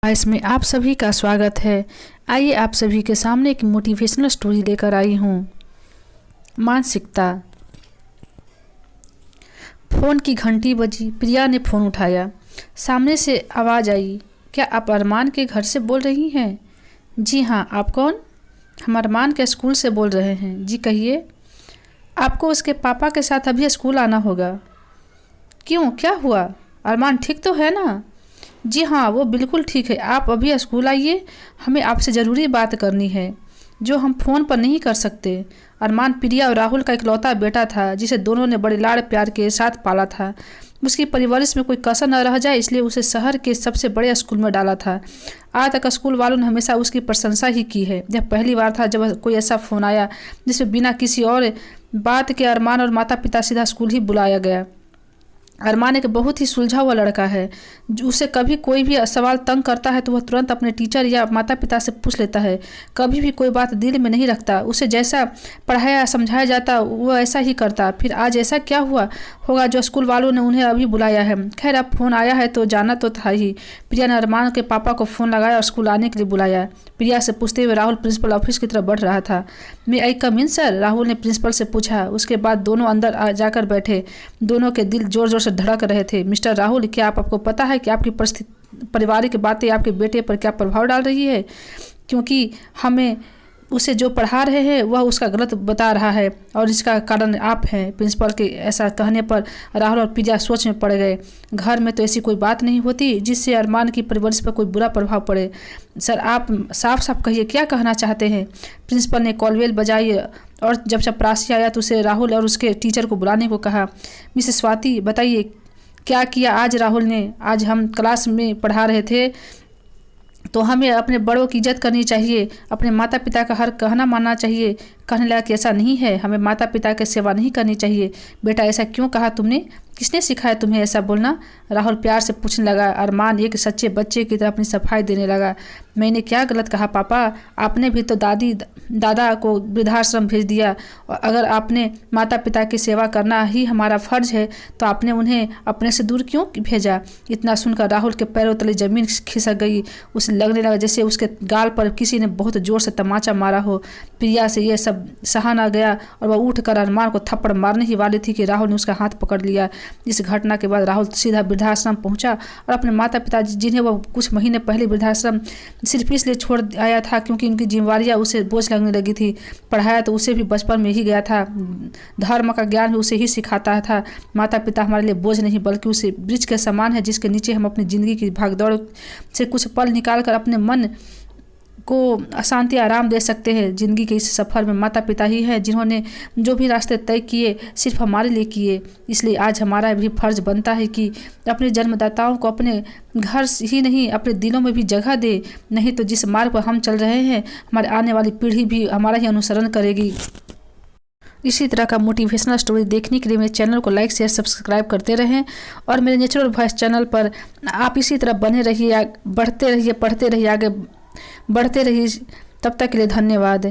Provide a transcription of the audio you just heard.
इसमें आप सभी का स्वागत है। आइए आप सभी के सामने एक मोटिवेशनल स्टोरी लेकर आई हूँ। मानसिकता। फ़ोन की घंटी बजी। प्रिया ने फ़ोन उठाया। सामने से आवाज़ आई, क्या आप अरमान के घर से बोल रही हैं? जी हाँ, आप कौन? हम अरमान के स्कूल से बोल रहे हैं। जी कहिए। आपको उसके पापा के साथ अभी स्कूल आना होगा। क्यों, क्या हुआ? अरमान ठीक तो है ना? जी हाँ, वो बिल्कुल ठीक है। आप अभी स्कूल आइए, हमें आपसे ज़रूरी बात करनी है जो हम फ़ोन पर नहीं कर सकते। अरमान प्रिया और राहुल का इकलौता बेटा था जिसे दोनों ने बड़े लाड़ प्यार के साथ पाला था। उसकी परवरिश में कोई कसर न रह जाए इसलिए उसे शहर के सबसे बड़े स्कूल में डाला था। आज तक स्कूल वालों ने हमेशा उसकी प्रशंसा ही की है। यह पहली बार था जब कोई ऐसा फ़ोन आया जिसमें बिना किसी और बात के अरमान और माता पिता सीधा स्कूल ही बुलाया गया। अरमान एक बहुत ही सुलझा हुआ लड़का है। उसे कभी कोई भी सवाल तंग करता है तो वह तुरंत अपने टीचर या माता पिता से पूछ लेता है। कभी भी कोई बात दिल में नहीं रखता। उसे जैसा पढ़ाया समझाया जाता वो ऐसा ही करता। फिर आज ऐसा क्या हुआ होगा जो स्कूल वालों ने उन्हें अभी बुलाया है? खैर, अब फ़ोन आया है तो जाना तो था ही। प्रिया ने अरमान के पापा को फ़ोन लगाया और स्कूल आने के लिए बुलाया। प्रिया से पूछते हुए राहुल प्रिंसिपल ऑफिस की तरफ बढ़ रहा था। मैं आई कम इन सर? राहुल ने प्रिंसिपल से पूछा। उसके बाद दोनों अंदर जाकर बैठे। दोनों के दिल जोर जोर से धड़क रहे थे। मिस्टर राहुल, क्या आपको पता है कि आपकी पारिवारिक बातें आपके बेटे पर क्या प्रभाव डाल रही है? क्योंकि हमें उसे जो पढ़ा रहे हैं वह उसका गलत बता रहा है और इसका कारण आप हैं। प्रिंसिपल के ऐसा कहने पर राहुल और प्रिया सोच में पड़ गए। घर में तो ऐसी कोई बात नहीं होती जिससे अरमान की परवरिश पर कोई बुरा प्रभाव पड़े। सर, आप साफ साफ कहिए, क्या कहना चाहते हैं? प्रिंसिपल ने कॉलवेल बजाई और जब चपरासी आया तो उसे राहुल और उसके टीचर को बुलाने को कहा। मिसेस स्वाति, बताइए क्या किया आज राहुल ने? आज हम क्लास में पढ़ा रहे थे तो हमें अपने बड़ों की इज्जत करनी चाहिए, अपने माता पिता का हर कहना मानना चाहिए। कहने लगा कि ऐसा नहीं है, हमें माता पिता की सेवा नहीं करनी चाहिए। बेटा, ऐसा क्यों कहा तुमने? किसने सिखाया तुम्हें ऐसा बोलना? राहुल प्यार से पूछने लगा। अरमान एक सच्चे बच्चे की तरह अपनी सफाई देने लगा। मैंने क्या गलत कहा पापा? आपने भी तो दादा को वृद्धाश्रम भेज दिया। और अगर आपने माता पिता की सेवा करना ही हमारा फ़र्ज है तो आपने उन्हें अपने से दूर क्यों भेजा? इतना सुनकर राहुल के पैरों तले ज़मीन खिसक गई। उसे लगने लगा जैसे उसके गाल पर किसी ने बहुत ज़ोर से तमाचा मारा हो। प्रिया से यह सब सहा ना गया और वह उठकर अरमान को थप्पड़ मारने ही वाली थी कि राहुल ने उसका हाथ पकड़ लिया। इस घटना के बाद राहुल सीधा वृद्धाश्रम पहुंचा और अपने माता पिता जिन्हें वह कुछ महीने पहले वृद्धाश्रम सिर्फ इसलिए छोड़ आया था क्योंकि उनकी जिम्मेवारियां उसे बोझ लगने लगी थी। पढ़ाया तो उसे भी बचपन में ही गया था। धर्म का ज्ञान भी उसे ही सिखाता था। माता पिता हमारे लिए बोझ नहीं बल्कि उसे वृक्ष के समान है जिसके नीचे हम अपनी ज़िंदगी की भागदौड़ से कुछ पल निकाल कर अपने मन को शांति आराम दे सकते हैं। ज़िंदगी के इस सफ़र में माता पिता ही हैं जिन्होंने जो भी रास्ते तय किए सिर्फ हमारे लिए किए। इसलिए आज हमारा भी फ़र्ज़ बनता है कि अपने जन्मदाताओं को अपने घर ही नहीं अपने दिलों में भी जगह दे। नहीं तो जिस मार्ग पर हम चल रहे हैं हमारे आने वाली पीढ़ी भी हमारा ही अनुसरण करेगी। इसी तरह का मोटिवेशनल स्टोरी देखने के लिए मेरे चैनल को लाइक शेयर सब्सक्राइब करते रहें और मेरे नेचुरल वॉइस चैनल पर आप इसी तरह बने रहिए, बढ़ते रहिए, पढ़ते रहिए, आगे बढ़ते रहिए। तब तक के लिए धन्यवाद।